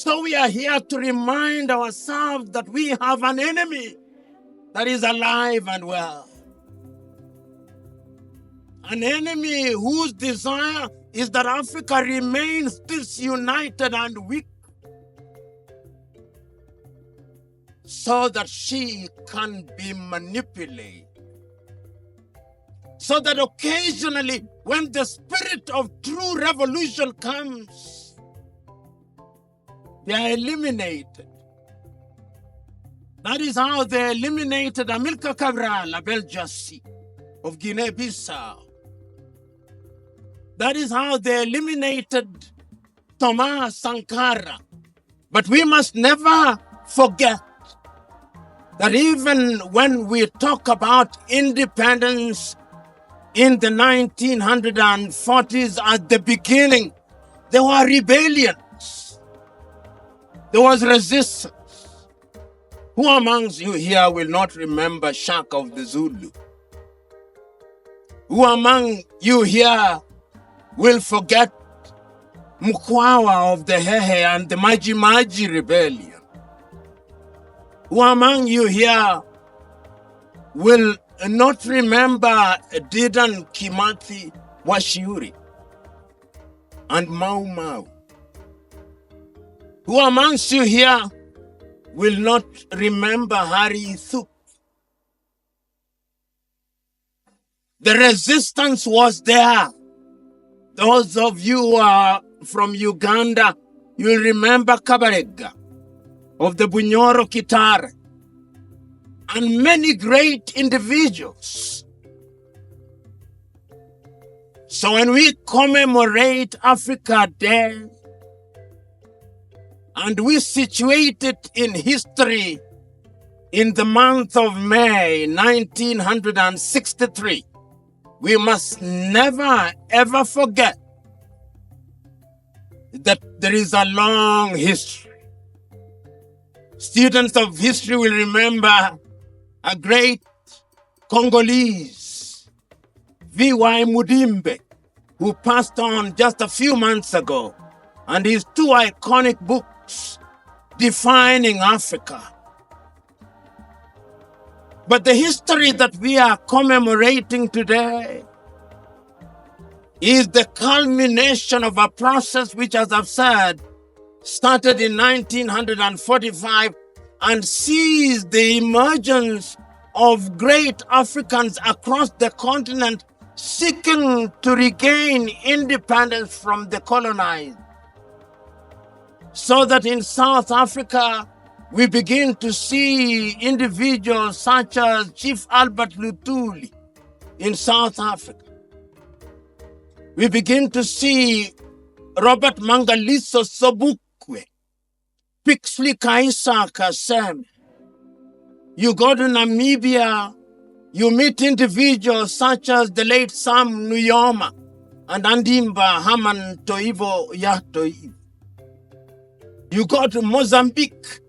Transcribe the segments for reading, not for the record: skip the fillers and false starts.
So we are here to remind ourselves that we have an enemy that is alive and well. An enemy whose desire is that Africa remains disunited and weak, so that she can be manipulated. So that occasionally, when the spirit of true revolution comes, they are eliminated. That is how they eliminated Amilcar Cabral Abel Jassy of Guinea-Bissau. That is how they eliminated Thomas Sankara. But we must never forget that even when we talk about independence in the 1940s at the beginning, there were rebellions. There was resistance. Who amongst you here will not remember Shaka of the Zulu? Who among you here will forget Mukwawa of the Hehe and the Maji Maji rebellion? Who among you here will not remember Dedan Kimathi Washiuri and Mau Mau? Who amongst you here will not remember Hari Thup? The resistance was there. Those of you who are from Uganda, you'll remember Kabarega of the Bunyoro Kitare, and many great individuals. So when we commemorate Africa Day, and we situate it in history in the month of May 1963, we must never ever forget that there is a long history. Students of history will remember a great Congolese, V.Y. Mudimbe, who passed on just a few months ago, and his two iconic books defining Africa. But the history that we are commemorating today is the culmination of a process which, as I've said, started in 1945 and sees the emergence of great Africans across the continent seeking to regain independence from the colonized. So that in South Africa, we begin to see individuals such as Chief Albert Lutuli in South Africa. We begin to see Robert Mangaliso Sobukwe, Pixley Kaisa Kasem. You go to Namibia, you meet individuals such as the late Sam Nujoma and Andimba Haman Toivo Yatoivo. You go to Mozambique,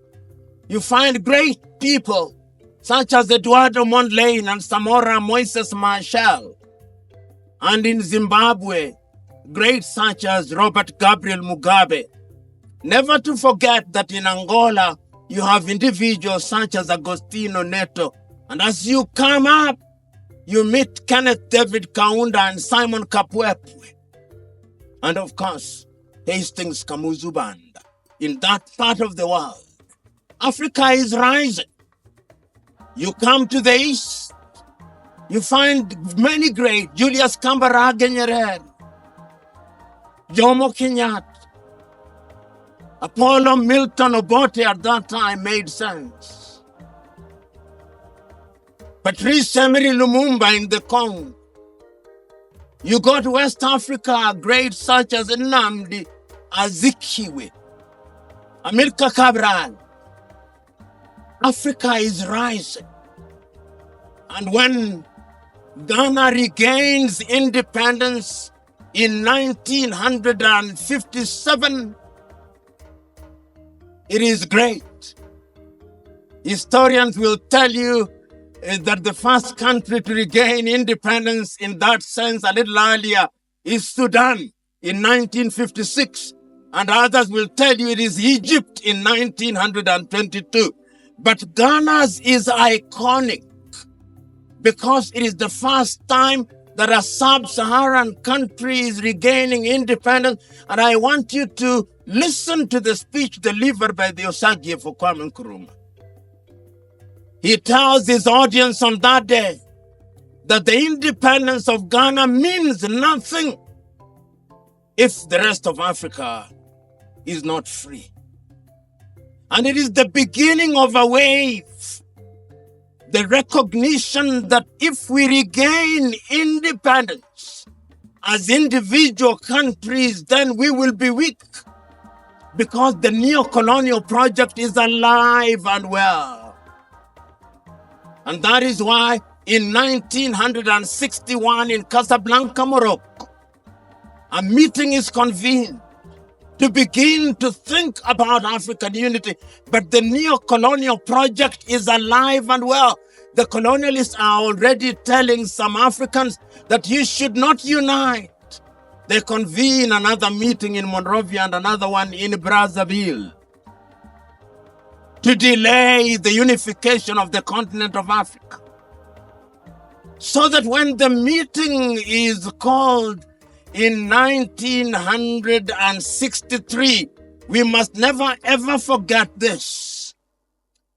you find great people such as Eduardo Mondlane and Samora Moises Marshall. And in Zimbabwe, great such as Robert Gabriel Mugabe. Never to forget that in Angola, you have individuals such as Agostino Neto. And as you come up, you meet Kenneth David Kaunda and Simon Kapwepwe. And of course, Hastings Kamuzubanda. In that part of the world, Africa is rising. You come to the east, you find many great, Julius Kambarage Nyerere, Jomo Kenyatta, Apollo Milton Obote at that time made sense. Patrice Emery Lumumba in the Congo. You go to West Africa, great such as Nnamdi Azikiwe, Amilcar Cabral. Africa is rising. And when Ghana regains independence in 1957, it is great. Historians will tell you that the first country to regain independence in that sense a little earlier is Sudan in 1956. and others will tell you it is Egypt in 1922. But Ghana's is iconic because it is the first time that a sub-Saharan country is regaining independence. And I want you to listen to the speech delivered by the Osagie for Kwame Nkrumah. He tells his audience on that day that the independence of Ghana means nothing if the rest of Africa is not free. And it is the beginning of a wave, the recognition that if we regain independence as individual countries, then we will be weak because the neocolonial project is alive and well. And that is why in 1961 in Casablanca, Morocco, a meeting is convened to begin to think about African unity. But the neocolonial project is alive and well. The colonialists are already telling some Africans that you should not unite. They convene another meeting in Monrovia and another one in Brazzaville to delay the unification of the continent of Africa. So that when the meeting is called in 1963, we must never ever forget this,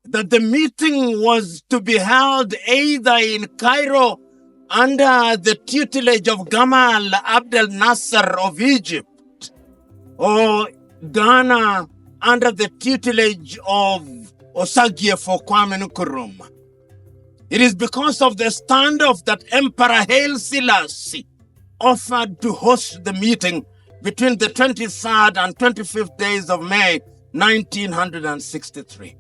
that the meeting was to be held either in Cairo under the tutelage of Gamal Abdel Nasser of Egypt, or Ghana under the tutelage of Osagie for Kwame Nkrumah. It is because of the standoff that Emperor Haile Selassie offered to host the meeting between the 23rd and 25th days of May 1963.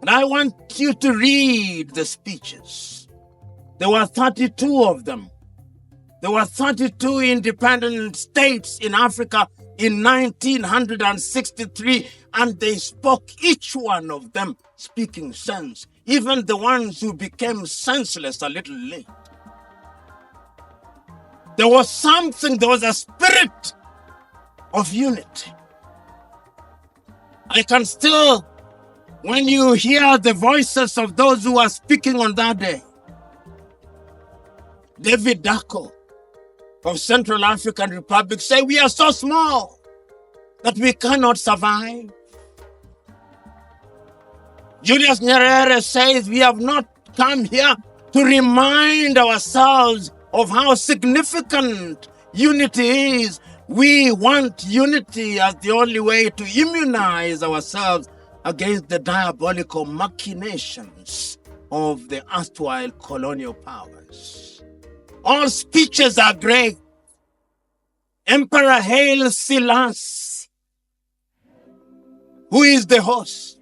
And I want you to read the speeches. There were 32 of them. There were 32 independent states in Africa in 1963, and they spoke, each one of them speaking sense, even the ones who became senseless a little late. There was something, there was a spirit of unity. I can still, when you hear the voices of those who are speaking on that day, David Dacko of Central African Republic say, we are so small that we cannot survive. Julius Nyerere says, we have not come here to remind ourselves of how significant unity is. We want unity as the only way to immunize ourselves against the diabolical machinations of the erstwhile colonial powers. All speeches are great. Emperor Haile Selassie, who is the host,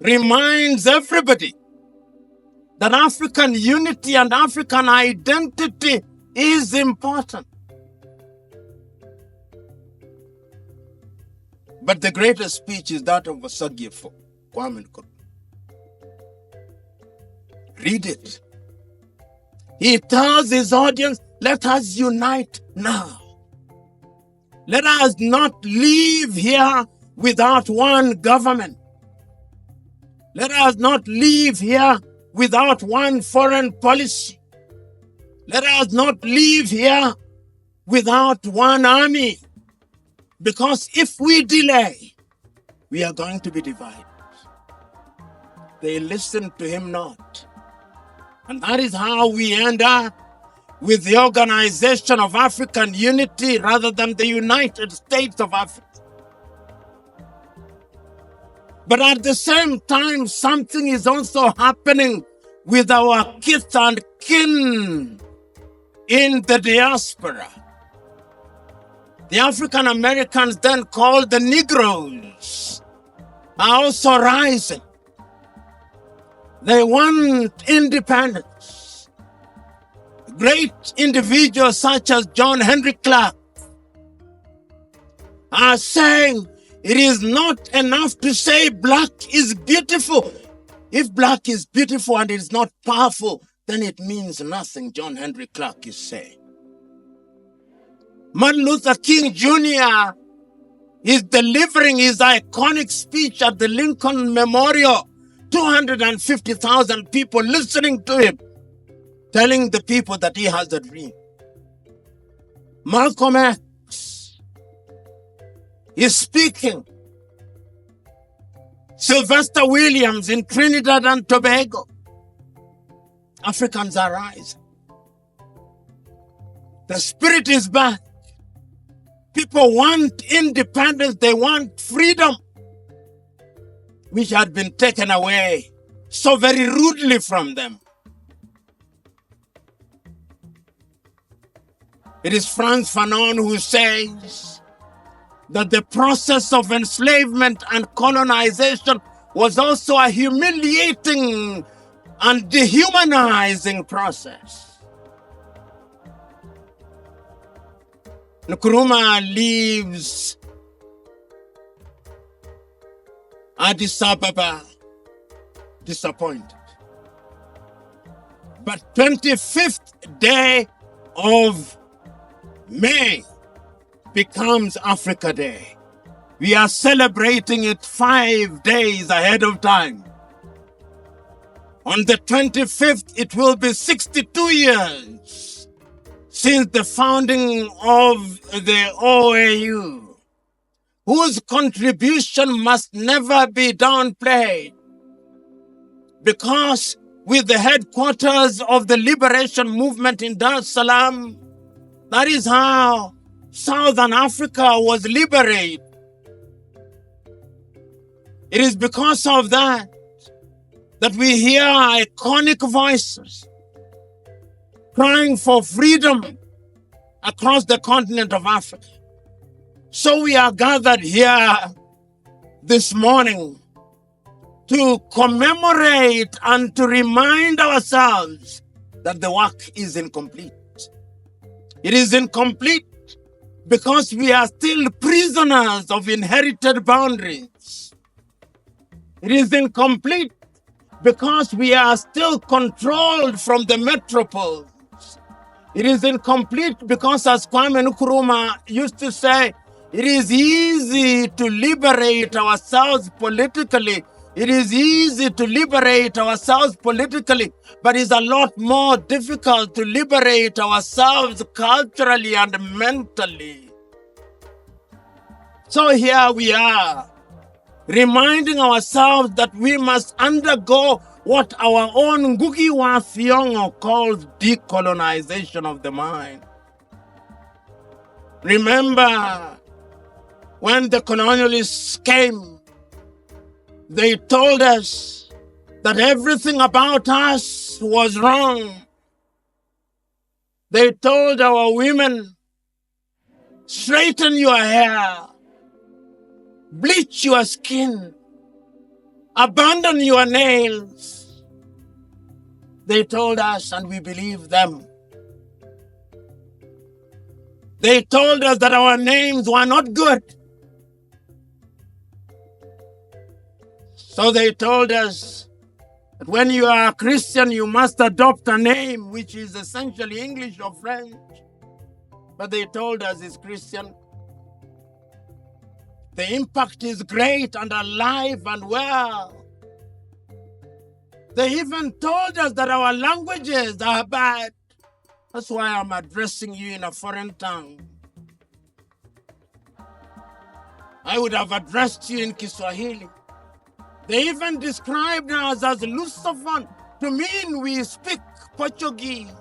reminds everybody that African unity and African identity is important. But the greatest speech is that of Osagie for Kwame Nkrumah. Read it. He tells his audience, let us unite now. Let us not leave here without one government. Let us not leave here without one foreign policy. Let us not leave here without one army. Because if we delay, we are going to be divided. They listened to him not. And that is how we end up with the Organization of African Unity rather than the United States of Africa. But at the same time, something is also happening with our kith and kin in the diaspora. The African Americans, then called the Negroes, are also rising. They want independence. Great individuals such as John Henry Clark are saying it is not enough to say black is beautiful. If black is beautiful and it is not powerful, then it means nothing, John Henry Clark is saying. Martin Luther King Jr. He's delivering his iconic speech at the Lincoln Memorial. 250,000 people listening to him, telling the people that he has a dream. Malcolm X is speaking. Sylvester Williams in Trinidad and Tobago. Africans are rising. The spirit is back. People want independence. They want freedom, which had been taken away so very rudely from them. It is Frantz Fanon who says that the process of enslavement and colonization was also a humiliating and dehumanizing process. Nkrumah leaves Addis Ababa disappointed. But 25th day of May becomes Africa Day. We are celebrating it 5 days ahead of time. On the 25th, it will be 62 years since the founding of the OAU, whose contribution must never be downplayed, because with the headquarters of the liberation movement in Dar es Salaam, that is how Southern Africa was liberated. It is because of that we hear iconic voices crying for freedom across the continent of Africa. So we are gathered here this morning to commemorate and to remind ourselves that the work is incomplete. It is incomplete because we are still prisoners of inherited boundaries. It is incomplete because we are still controlled from the metropoles. It is incomplete because, as Kwame Nkrumah used to say, it is easy to liberate ourselves politically. It is easy to liberate ourselves politically, but it's a lot more difficult to liberate ourselves culturally and mentally. So here we are, reminding ourselves that we must undergo what our own Ngugi wa Thiong'o calls decolonization of the mind. Remember, when the colonialists came, they told us that everything about us was wrong. They told our women, straighten your hair, bleach your skin, abandon your nails. They told us, and we believed them. They told us that our names were not good. So they told us that when you are a Christian, you must adopt a name which is essentially English or French. But they told us it's Christian. The impact is great and alive and well. They even told us that our languages are bad. That's why I'm addressing you in a foreign tongue. I would have addressed you in Kiswahili. They even described us as Lusophone, to mean we speak Portuguese.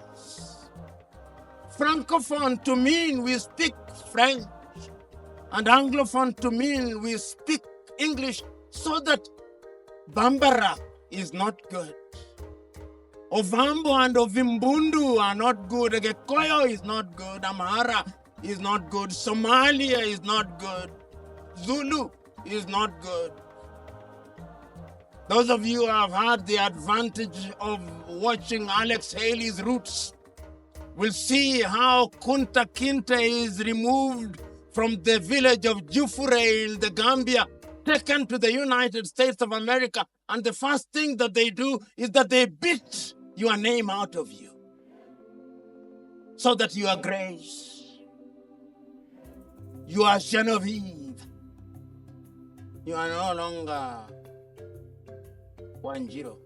Francophone, to mean we speak French. And Anglophone, to mean we speak English, so that Bambara is not good. Ovambo and Ovimbundu are not good. Gekoyo is not good. Amhara is not good. Somalia is not good. Zulu is not good. Those of you who have had the advantage of watching Alex Haley's Roots will see how Kunta Kinte is removed from the village of Jufure in the Gambia, taken to the United States of America. And the first thing that they do is that they beat your name out of you so that you are Grace, you are Genevieve, You are no longer Wanjiro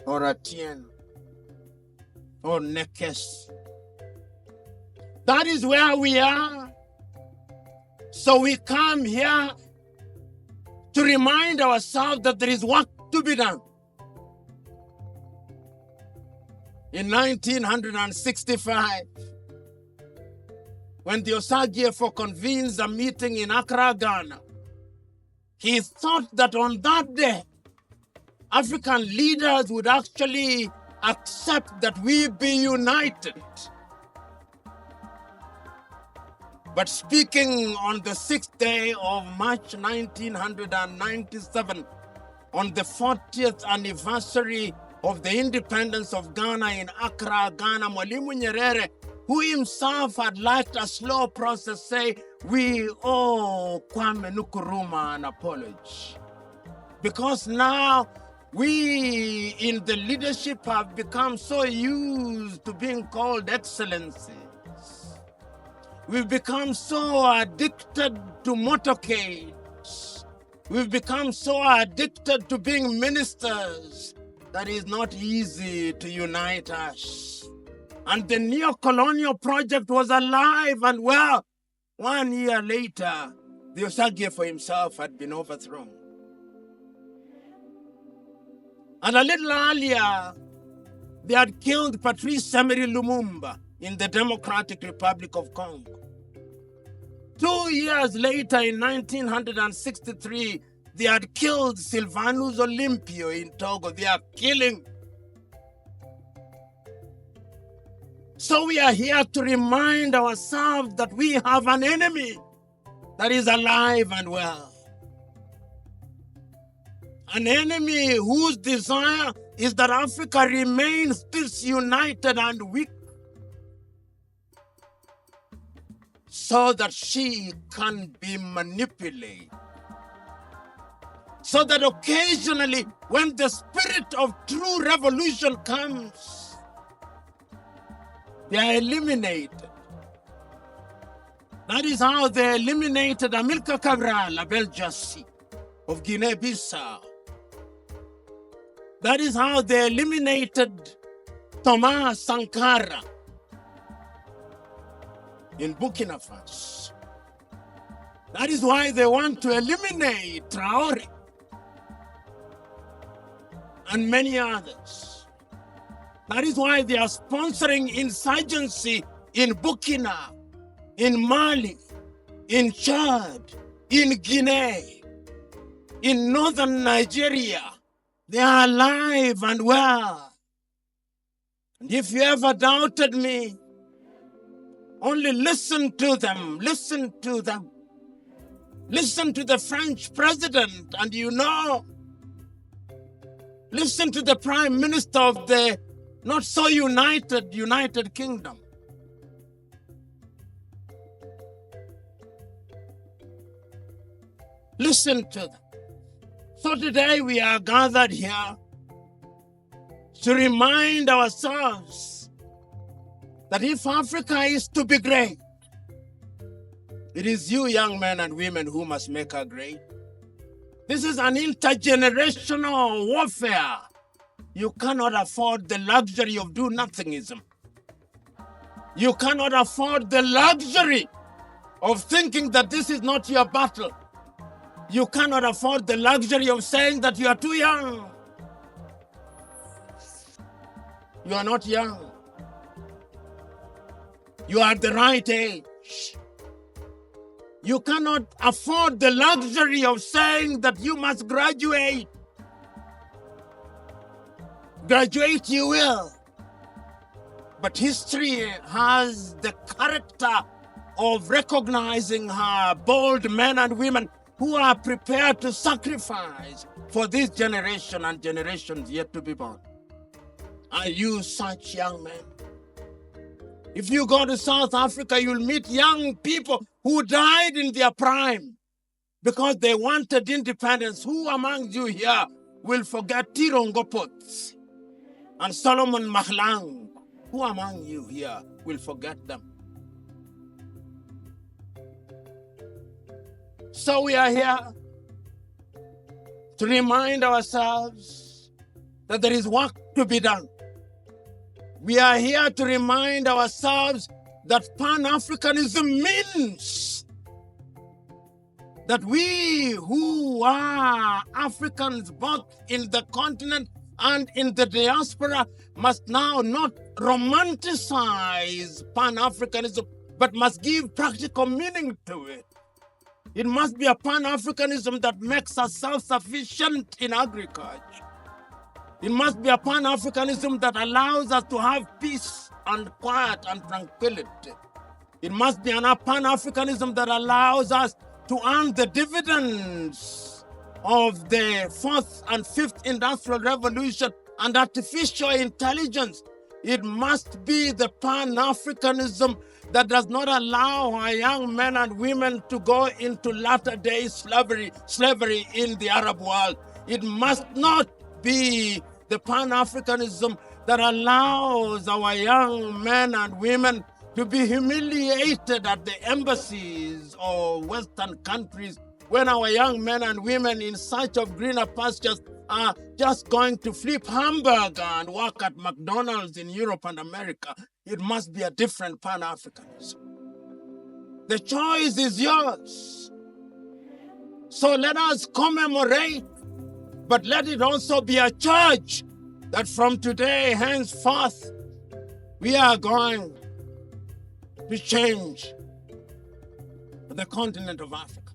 or Atieno or Nekes. That is where we are. So we come here to remind ourselves that there is work to be done. In 1965, when the USIU-Africa convenes a meeting in Accra, Ghana, he thought that on that day, African leaders would actually accept that we be united. But speaking on the 6th day of March 1997, on the 40th anniversary of the independence of Ghana in Accra, Ghana, Mwalimu Nyerere, who himself had liked a slow process, say, we owe Kwame Nkrumah an apology. Because now we in the leadership have become so used to being called excellencies. We've become so addicted to motorcades. We've become so addicted to being ministers that it's not easy to unite us. And the neocolonial project was alive and well. 1 year later, the USIU himself had been overthrown. And a little earlier, they had killed Patrice Emery Lumumba in the Democratic Republic of Congo. 2 years later, in 1963, they had killed Sylvanus Olympio in Togo. They are killing. So we are here to remind ourselves that we have an enemy that is alive and well. An enemy whose desire is that Africa remains disunited and weak, so that she can be manipulated. So that occasionally, when the spirit of true revolution comes, they are eliminated. That is how they eliminated Amilcar Cabral, Abel Jassy of Guinea-Bissau. That is how they eliminated Thomas Sankara in Burkina Faso. That is why they want to eliminate Traoré and many others. That is why they are sponsoring insurgency in Burkina, in Mali, in Chad, in Guinea, in northern Nigeria. They are alive and well. And if you ever doubted me, only listen to them, listen to them. Listen to the French president and you know. Listen to the prime minister of the not so United Kingdom. Listen to them. So today we are gathered here to remind ourselves that if Africa is to be great, it is you young men and women who must make her great. This is an intergenerational warfare. You cannot afford the luxury of do-nothingism. You cannot afford the luxury of thinking that this is not your battle. You cannot afford the luxury of saying that you are too young. You are not young. You are at the right age. You cannot afford the luxury of saying that you must graduate. Graduate you will. But history has the character of recognizing her bold men and women who are prepared to sacrifice for this generation and generations yet to be born. Are you such young men? If you go to South Africa, you'll meet young people who died in their prime because they wanted independence. Who among you here will forget Tirongo Potts and Solomon Mahlang? Who among you here will forget them? So we are here to remind ourselves that there is work to be done. We are here to remind ourselves that Pan-Africanism means that we who are Africans, both in the continent and in the diaspora, must now not romanticize Pan-Africanism, but must give practical meaning to it. It must be a Pan-Africanism that makes us self-sufficient in agriculture. It must be a Pan-Africanism that allows us to have peace and quiet and tranquility. It must be a Pan-Africanism that allows us to earn the dividends of the 4th and 5th Industrial Revolution and artificial intelligence. It must be the Pan-Africanism that does not allow our young men and women to go into latter-day slavery in the Arab world. It must not be the Pan-Africanism that allows our young men and women to be humiliated at the embassies of Western countries when our young men and women in search of greener pastures are just going to flip hamburger and work at McDonald's in Europe and America. It must be a different Pan-Africanism. The choice is yours. So let us commemorate, but let it also be a charge that from today henceforth we are going to change the continent of Africa.